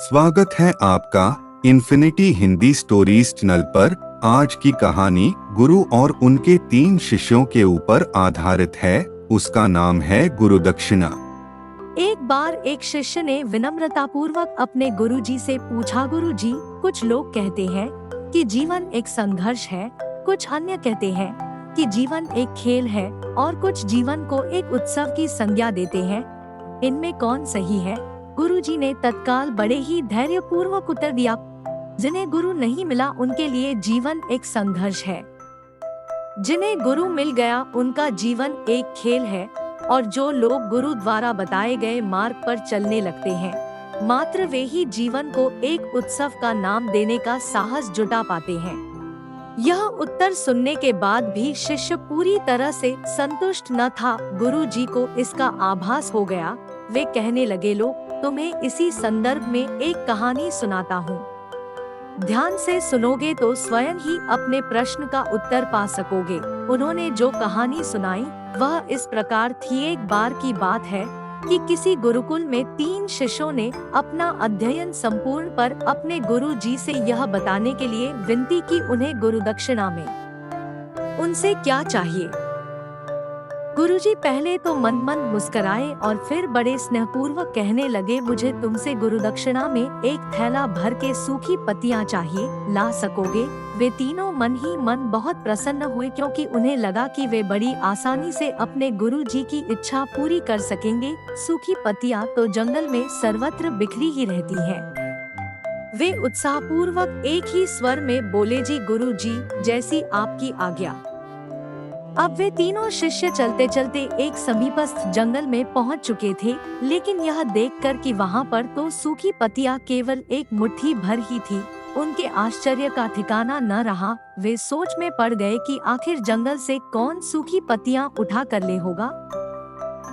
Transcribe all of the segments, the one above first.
स्वागत है आपका इन्फिनिटी हिंदी स्टोरीज चैनल पर। आज की कहानी गुरु और उनके 3 शिष्यों के ऊपर आधारित है। उसका नाम है गुरु दक्षिणा। एक बार एक शिष्य ने विनम्रतापूर्वक अपने गुरुजी से पूछा, गुरुजी, कुछ लोग कहते हैं कि जीवन एक संघर्ष है, कुछ अन्य कहते हैं कि जीवन एक खेल है और कुछ जीवन को एक उत्सव की संज्ञा देते हैं। इनमें कौन सही है? गुरुजी ने तत्काल बड़े ही धैर्यपूर्वक उत्तर दिया, जिन्हें गुरु नहीं मिला उनके लिए जीवन एक संघर्ष है, जिन्हें गुरु मिल गया उनका जीवन एक खेल है, और जो लोग गुरु द्वारा बताए गए मार्ग पर चलने लगते हैं, मात्र वे ही जीवन को एक उत्सव का नाम देने का साहस जुटा पाते हैं। यह उत्तर सुनने के बाद भी शिष्य पूरी तरह से संतुष्ट न था। गुरुजी को इसका आभास हो गया। वे कहने लगे, लो, तुम्हें इसी संदर्भ में एक कहानी सुनाता हूँ। ध्यान से सुनोगे तो स्वयं ही अपने प्रश्न का उत्तर पा सकोगे। उन्होंने जो कहानी सुनाई वह इस प्रकार थी। एक बार की बात है कि किसी गुरुकुल में 3 शिष्यों ने अपना अध्ययन संपूर्ण पर अपने गुरु जी से यह बताने के लिए विनती की उन्हें गुरु दक्षिणा में उनसे क्या चाहिए। गुरुजी पहले तो मन मन मुस्कराए और फिर बड़े स्नेहपूर्वक कहने लगे, मुझे तुमसे गुरु दक्षिणा में एक थैला भर के सूखी पत्तियां चाहिए, ला सकोगे? वे तीनों मन ही मन बहुत प्रसन्न हुए, क्योंकि उन्हें लगा कि वे बड़ी आसानी से अपने गुरु जी की इच्छा पूरी कर सकेंगे। सूखी पत्तियां तो जंगल में सर्वत्र बिखरी ही रहती हैं। वे उत्साहपूर्वक एक ही स्वर में बोले, जी गुरु जी, जैसी आपकी आज्ञा। अब वे तीनों शिष्य चलते चलते एक समीपस्थ जंगल में पहुंच चुके थे, लेकिन यह देखकर कि वहां पर तो सूखी पत्तियां केवल एक मुट्ठी भर ही थी, उनके आश्चर्य का ठिकाना न रहा। वे सोच में पड़ गए कि आखिर जंगल से कौन सूखी पत्तियां उठा कर ले होगा।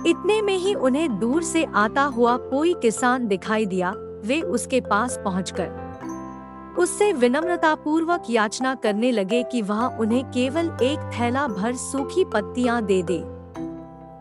इतने में ही उन्हें दूर से आता हुआ कोई किसान दिखाई दिया। वे उसके पास पहुंचकर उससे विनम्रता पूर्वक याचना करने लगे कि वह उन्हें केवल एक थैला भर सूखी पत्तियां दे दे।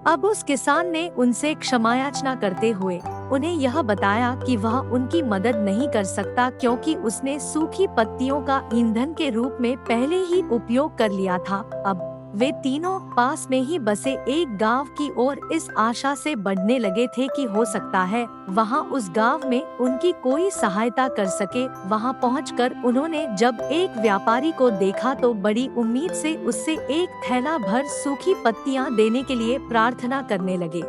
अब उस किसान ने उनसे क्षमायाचना करते हुए उन्हें यह बताया कि वह उनकी मदद नहीं कर सकता, क्योंकि उसने सूखी पत्तियों का ईंधन के रूप में पहले ही उपयोग कर लिया था। अब वे तीनों पास में ही बसे एक गांव की ओर इस आशा से बढ़ने लगे थे कि हो सकता है वहां उस गांव में उनकी कोई सहायता कर सके। वहां पहुंचकर उन्होंने जब एक व्यापारी को देखा तो बड़ी उम्मीद से उससे एक थैला भर सूखी पत्तियां देने के लिए प्रार्थना करने लगे,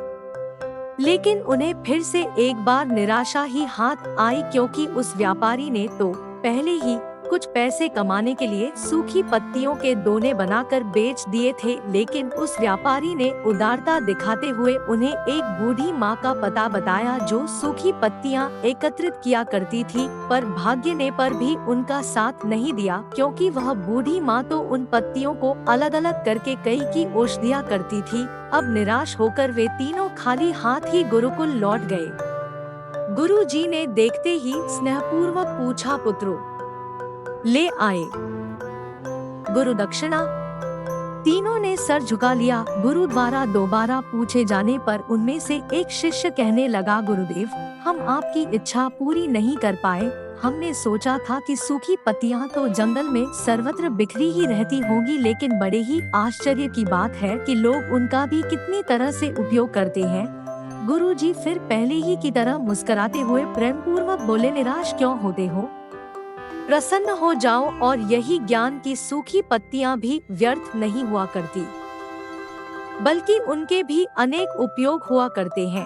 लेकिन उन्हें फिर से एक बार निराशा ही हाथ आई, क्योंकि उस व्यापारी ने तो पहले ही कुछ पैसे कमाने के लिए सूखी पत्तियों के दोने बनाकर बेच दिए थे। लेकिन उस व्यापारी ने उदारता दिखाते हुए उन्हें एक बूढ़ी माँ का पता बताया, जो सूखी पत्तियां एकत्रित किया करती थी, पर भाग्य ने पर भी उनका साथ नहीं दिया, क्योंकि वह बूढ़ी माँ तो उन पत्तियों को अलग अलग करके कई की औषधियाँ करती थी। अब निराश होकर वे तीनों खाली हाथ ही गुरुकुल लौट गए। गुरु जी ने देखते ही स्नेहपूर्वक पूछा, पुत्रों, ले आए गुरु दक्षिणा? तीनों ने सर झुका लिया। गुरु द्वारा दोबारा पूछे जाने पर उनमें से एक शिष्य कहने लगा, गुरुदेव, हम आपकी इच्छा पूरी नहीं कर पाए। हमने सोचा था कि सूखी पत्तियां तो जंगल में सर्वत्र बिखरी ही रहती होंगी, लेकिन बड़े ही आश्चर्य की बात है कि लोग उनका भी कितनी तरह से उपयोग करते हैं। गुरु जी फिर पहले ही की तरह मुस्कुराते हुए प्रेम पूर्वक बोले, निराश क्यों होते हो? प्रसन्न हो जाओ, और यही ज्ञान की सूखी पत्तियां भी व्यर्थ नहीं हुआ करती, बल्कि उनके भी अनेक उपयोग हुआ करते हैं।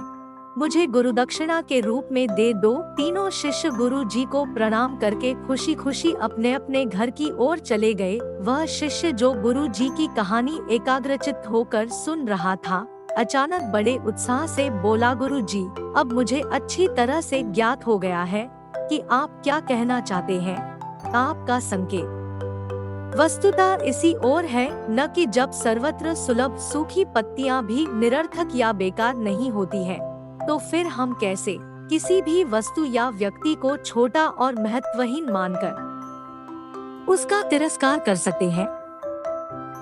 मुझे गुरु दक्षिणा के रूप में दे दो। तीनों शिष्य गुरु जी को प्रणाम करके खुशी खुशी अपने अपने घर की ओर चले गए। वह शिष्य जो गुरु जी की कहानी एकाग्रचित्त होकर सुन रहा था, अचानक बड़े उत्साह से बोला, गुरु जी, अब मुझे अच्छी तरह से ज्ञात हो गया है कि आप क्या कहना चाहते हैं। आपका संकेत वस्तुतः इसी ओर है, न कि जब सर्वत्र सुलभ सूखी पत्तियां भी निरर्थक या बेकार नहीं होती है, तो फिर हम कैसे किसी भी वस्तु या व्यक्ति को छोटा और महत्वहीन मानकर उसका तिरस्कार कर सकते हैं।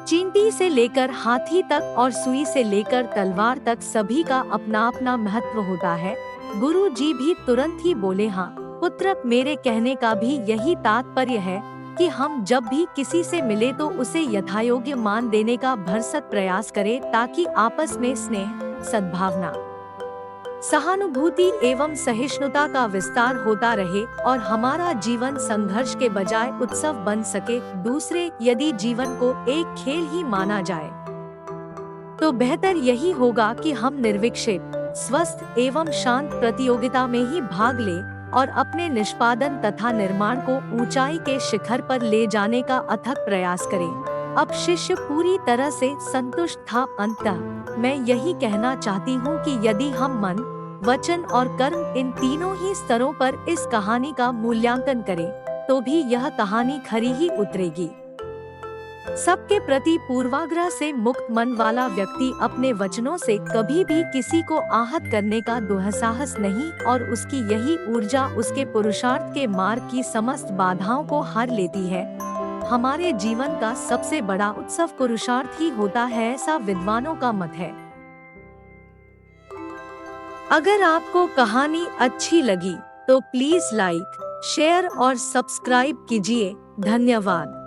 चींटी से लेकर हाथी तक और सुई से लेकर तलवार तक सभी का अपना अपना महत्व होता है। गुरु जी भी तुरंत ही बोले, हाँ पुत्रक, मेरे कहने का भी यही तात्पर्य है कि हम जब भी किसी से मिले तो उसे यथायोग्य मान देने का भरसक प्रयास करें, ताकि आपस में स्नेह, सद्भावना, सहानुभूति एवं सहिष्णुता का विस्तार होता रहे और हमारा जीवन संघर्ष के बजाय उत्सव बन सके। दूसरे, यदि जीवन को एक खेल ही माना जाए तो बेहतर यही होगा कि हम निर्विक्षेप, स्वस्थ एवं शांत प्रतियोगिता में ही भाग लें और अपने निष्पादन तथा निर्माण को ऊंचाई के शिखर पर ले जाने का अथक प्रयास करें। अब शिष्य पूरी तरह से संतुष्ट था। अंततः मैं यही कहना चाहती हूँ कि यदि हम मन, वचन और कर्म, इन तीनों ही स्तरों पर इस कहानी का मूल्यांकन करें तो भी यह कहानी खरी ही उतरेगी। सबके प्रति पूर्वाग्रह से मुक्त मन वाला व्यक्ति अपने वचनों से कभी भी किसी को आहत करने का दुस्साहस नहीं, और उसकी यही ऊर्जा उसके पुरुषार्थ के मार्ग की समस्त बाधाओं को हर लेती है। हमारे जीवन का सबसे बड़ा उत्सव पुरुषार्थ ही होता है, ऐसा विद्वानों का मत है। अगर आपको कहानी अच्छी लगी तो प्लीज लाइक, शेयर और सब्सक्राइब कीजिए। धन्यवाद।